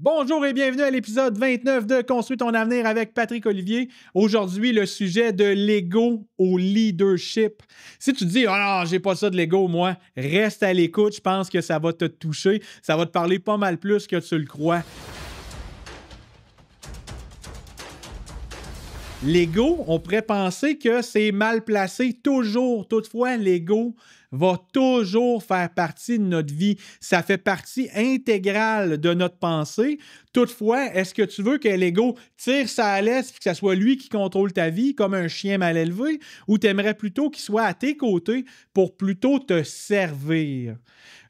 Bonjour et bienvenue à l'épisode 29 de Construis ton avenir avec Patrick Olivier. Aujourd'hui, le sujet de l'ego au leadership. Si tu te dis « Ah non, j'ai pas ça de l'ego, moi », reste à l'écoute. Je pense que ça va te toucher. Ça va te parler pas mal plus que tu le crois. L'ego, on pourrait penser que c'est mal placé toujours. Toutefois, l'ego va toujours faire partie de notre vie. Ça fait partie intégrale de notre pensée. Toutefois, est-ce que tu veux que l'ego tire sa laisse et que ce soit lui qui contrôle ta vie comme un chien mal élevé, ou tu aimerais plutôt qu'il soit à tes côtés pour plutôt te servir?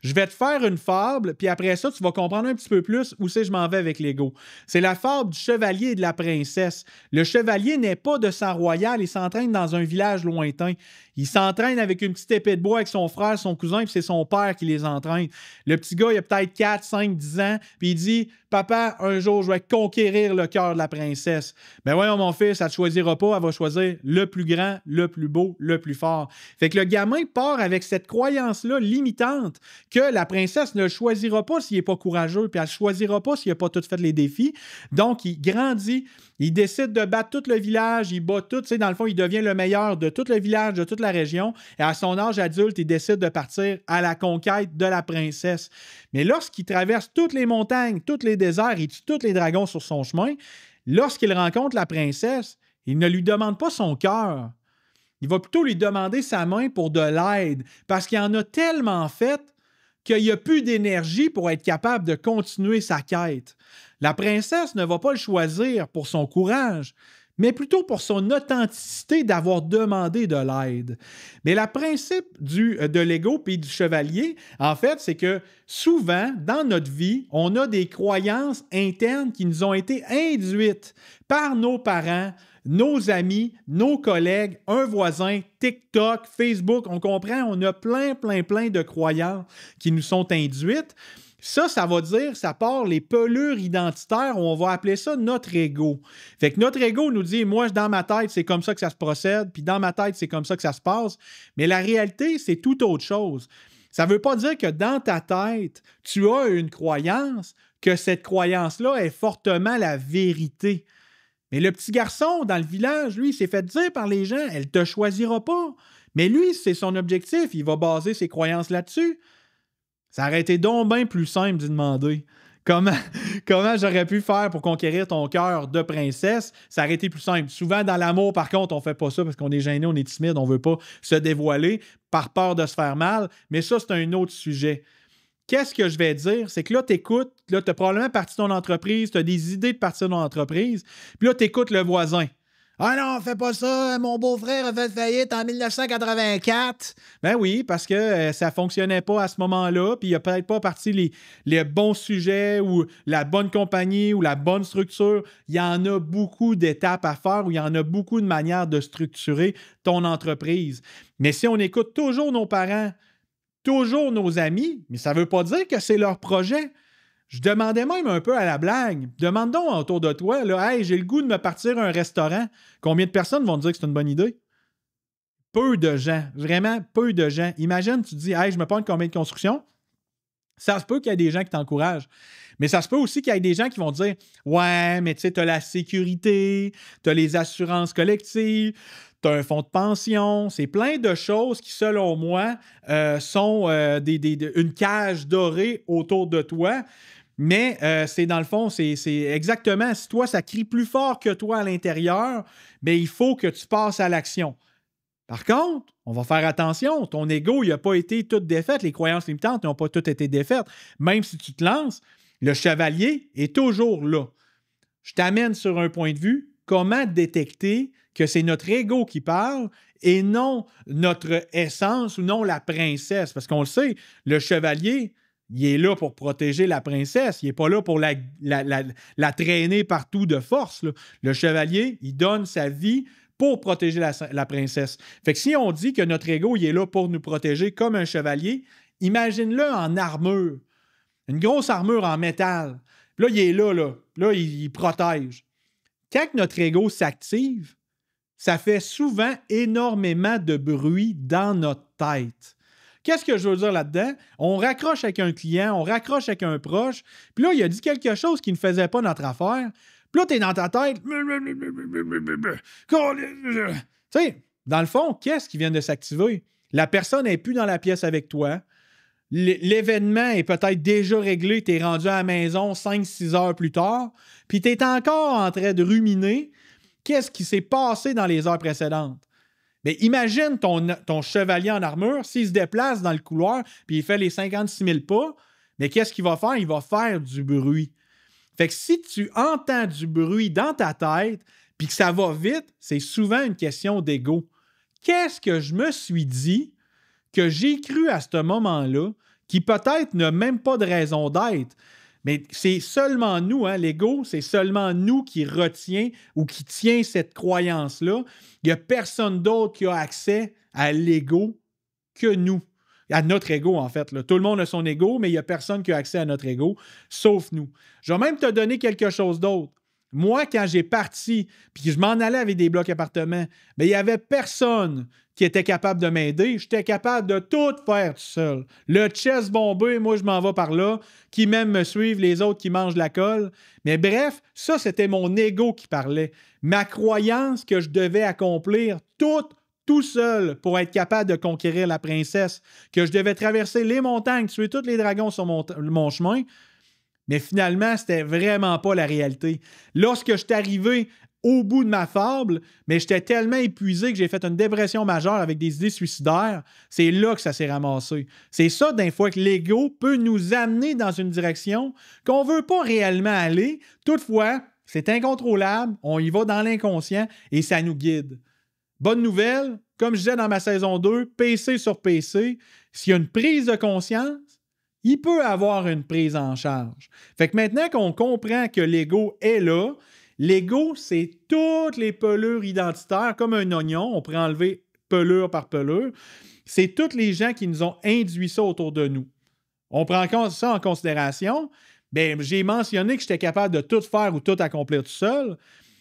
Je vais te faire une fable, puis après ça, tu vas comprendre un petit peu plus où c'est que je m'en vais avec l'ego. C'est la fable du chevalier et de la princesse. Le chevalier n'est pas de sang royal, il s'entraîne dans un village lointain. Il s'entraîne avec une petite épée de bois avec son frère, son cousin, puis c'est son père qui les entraîne. Le petit gars, il a peut-être 4, 5, 10 ans, puis il dit « Papa, un jour, je vais conquérir le cœur de la princesse. » Ben voyons, mon fils, elle ne te choisira pas, elle va choisir le plus grand, le plus beau, le plus fort. Fait que le gamin part avec cette croyance-là limitante que la princesse ne le choisira pas s'il n'est pas courageux, puis elle ne le choisira pas s'il n'a pas tout fait les défis. Donc, il grandit, il décide de battre tout le village, il bat tout, tu sais, dans le fond, il devient le meilleur de tout le village, de toute la région, et à son âge adulte, il décide de partir à la conquête de la princesse. Mais lorsqu'il traverse toutes les montagnes, tous les déserts, il tue tous les dragons sur son chemin, lorsqu'il rencontre la princesse, il ne lui demande pas son cœur. Il va plutôt lui demander sa main pour de l'aide, parce qu'il en a tellement fait qu'il n'y a plus d'énergie pour être capable de continuer sa quête. La princesse ne va pas le choisir pour son courage, mais plutôt pour son authenticité d'avoir demandé de l'aide. Mais le principe de l'ego puis du chevalier, en fait, c'est que souvent, dans notre vie, on a des croyances internes qui nous ont été induites par nos parents, nos amis, nos collègues, un voisin, TikTok, Facebook, on comprend, on a plein de croyances qui nous sont induites. Ça va dire, ça part les pelures identitaires, on va appeler ça notre ego. Fait que notre ego nous dit, moi, dans ma tête, c'est comme ça que ça se procède, puis dans ma tête, c'est comme ça que ça se passe. Mais la réalité, c'est tout autre chose. Ça ne veut pas dire que dans ta tête, tu as une croyance, que cette croyance-là est fortement la vérité. Mais le petit garçon dans le village, lui, il s'est fait dire par les gens, elle ne te choisira pas. Mais lui, c'est son objectif, il va baser ses croyances là-dessus. Ça aurait été donc bien plus simple d'y demander comment j'aurais pu faire pour conquérir ton cœur de princesse. Ça aurait été plus simple. Souvent, dans l'amour, par contre, on ne fait pas ça parce qu'on est gêné, on est timide, on ne veut pas se dévoiler par peur de se faire mal. Mais ça, c'est un autre sujet. Qu'est-ce que je vais dire? C'est que là, tu écoutes, là, tu as probablement parti ton entreprise, tu as des idées de partir de ton entreprise, puis là, tu écoutes le voisin. Ah non, fais pas ça, mon beau-frère a fait faillite en 1984. Ben oui, parce que ça fonctionnait pas à ce moment-là, puis il a peut-être pas parti les bons sujets ou la bonne compagnie ou la bonne structure. Il y en a beaucoup d'étapes à faire ou il y en a beaucoup de manières de structurer ton entreprise. Mais si on écoute toujours nos parents, toujours nos amis, mais ça ne veut pas dire que c'est leur projet. Je demandais même un peu à la blague. Demande donc autour de toi, là, hey, j'ai le goût de me partir à un restaurant. Combien de personnes vont te dire que c'est une bonne idée? Peu de gens, vraiment peu de gens. Imagine, tu te dis, hey, je me prends une compagnie de construction. Ça se peut qu'il y ait des gens qui t'encouragent. Mais ça se peut aussi qu'il y ait des gens qui vont dire, ouais, mais tu sais, tu as la sécurité, tu as les assurances collectives, tu as un fonds de pension, c'est plein de choses qui, selon moi, sont une cage dorée autour de toi. Mais c'est dans le fond, c'est exactement, si toi, ça crie plus fort que toi à l'intérieur, bien, il faut que tu passes à l'action. Par contre, on va faire attention, ton ego, il n'a pas été tout défait, les croyances limitantes n'ont pas toutes été défaites. Même si tu te lances, le chevalier est toujours là. Je t'amène sur un point de vue, comment détecter que c'est notre ego qui parle et non notre essence ou non la princesse. Parce qu'on le sait, le chevalier, il est là pour protéger la princesse. Il n'est pas là pour la traîner partout de force, là. Le chevalier, il donne sa vie pour protéger la princesse. Fait que si on dit que notre ego, il est là pour nous protéger comme un chevalier, imagine-le en armure. Une grosse armure en métal. Puis là, il est là. Là, il protège. Quand notre ego s'active, ça fait souvent énormément de bruit dans notre tête. Qu'est-ce que je veux dire là-dedans? On raccroche avec un client, on raccroche avec un proche, puis là, il a dit quelque chose qui ne faisait pas notre affaire. Puis là, t'es dans ta tête. Tu sais, dans le fond, qu'est-ce qui vient de s'activer? La personne n'est plus dans la pièce avec toi. L'événement est peut-être déjà réglé. Tu es rendu à la maison 5-6 heures plus tard. Puis tu es encore en train de ruminer qu'est-ce qui s'est passé dans les heures précédentes. Mais imagine ton chevalier en armure, s'il se déplace dans le couloir puis il fait les 56 000 pas, mais qu'est-ce qu'il va faire? Il va faire du bruit. Fait que si tu entends du bruit dans ta tête puis que ça va vite, c'est souvent une question d'ego. Qu'est-ce que je me suis dit que j'ai cru à ce moment-là qui peut-être n'a même pas de raison d'être? Mais c'est seulement nous, hein, l'ego, c'est seulement nous qui retient ou qui tient cette croyance-là. Il n'y a personne d'autre qui a accès à l'ego que nous. À notre ego, en fait. Là. Tout le monde a son ego, mais il n'y a personne qui a accès à notre ego, sauf nous. Je vais même te donner quelque chose d'autre. Moi, quand j'ai parti, puis que je m'en allais avec des blocs appartements, mais il n'y avait personne qui était capable de m'aider. J'étais capable de tout faire tout seul. Le chest bombé, moi, je m'en vais par là. Qui m'aiment me suivre, les autres qui mangent la colle. Mais bref, ça, c'était mon ego qui parlait. Ma croyance que je devais accomplir tout seul pour être capable de conquérir la princesse, que je devais traverser les montagnes, tuer tous les dragons sur mon chemin. Mais finalement, c'était vraiment pas la réalité. Lorsque je suis arrivé au bout de ma fable, mais j'étais tellement épuisé que j'ai fait une dépression majeure avec des idées suicidaires, c'est là que ça s'est ramassé. C'est ça, d'un fois, que l'ego peut nous amener dans une direction qu'on ne veut pas réellement aller. Toutefois, c'est incontrôlable, on y va dans l'inconscient et ça nous guide. Bonne nouvelle, comme je disais dans ma saison 2, PC sur PC, s'il y a une prise de conscience, il peut avoir une prise en charge. Fait que maintenant qu'on comprend que l'ego est là, l'ego, c'est toutes les pelures identitaires, comme un oignon, on pourrait enlever pelure par pelure. C'est tous les gens qui nous ont induit ça autour de nous. On prend ça en considération. Bien, j'ai mentionné que j'étais capable de tout faire ou tout accomplir tout seul.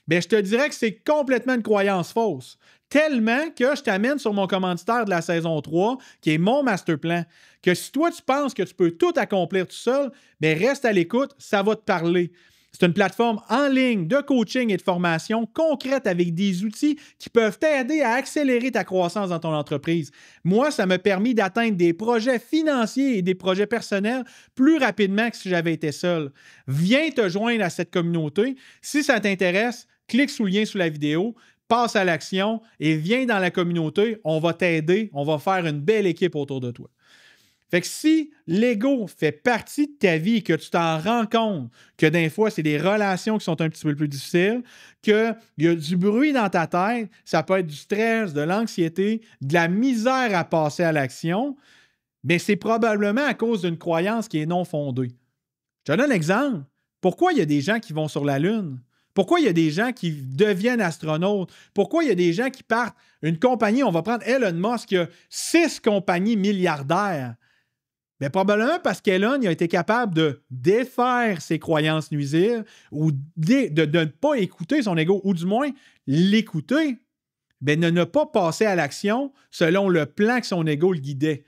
Bien, je te dirais que c'est complètement une croyance fausse. Tellement que je t'amène sur mon commanditaire de la saison 3, qui est mon master plan, que si toi, tu penses que tu peux tout accomplir tout seul, bien, reste à l'écoute, ça va te parler. C'est une plateforme en ligne de coaching et de formation concrète avec des outils qui peuvent t'aider à accélérer ta croissance dans ton entreprise. Moi, ça m'a permis d'atteindre des projets financiers et des projets personnels plus rapidement que si j'avais été seul. Viens te joindre à cette communauté. Si ça t'intéresse, clique sur le lien sous la vidéo, passe à l'action et viens dans la communauté. On va t'aider, on va faire une belle équipe autour de toi. Fait que si l'ego fait partie de ta vie et que tu t'en rends compte que des fois, c'est des relations qui sont un petit peu plus difficiles, qu'il y a du bruit dans ta tête, ça peut être du stress, de l'anxiété, de la misère à passer à l'action, mais c'est probablement à cause d'une croyance qui est non fondée. Je te donne un exemple. Pourquoi il y a des gens qui vont sur la Lune? Pourquoi il y a des gens qui deviennent astronautes? Pourquoi il y a des gens qui partent une compagnie? On va prendre Elon Musk, qui a 6 compagnies milliardaires. Bien, probablement parce qu'Elon a été capable de défaire ses croyances nuisibles ou de ne pas écouter son ego, ou du moins l'écouter, bien, de ne pas passer à l'action selon le plan que son ego le guidait.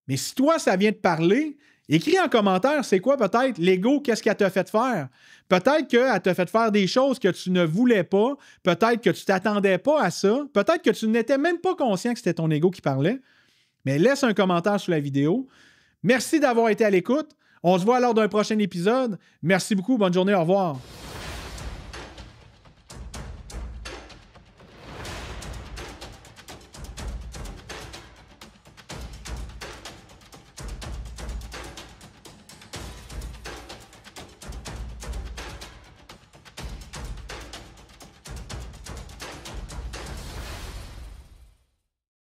Mais si toi, ça vient de parler, écris en commentaire, c'est quoi peut-être l'ego, qu'est-ce qu'elle t'a fait faire? Peut-être qu'elle t'a fait faire des choses que tu ne voulais pas, peut-être que tu ne t'attendais pas à ça, peut-être que tu n'étais même pas conscient que c'était ton ego qui parlait. Mais laisse un commentaire sous la vidéo. Merci d'avoir été à l'écoute. On se voit lors d'un prochain épisode. Merci beaucoup. Bonne journée. Au revoir.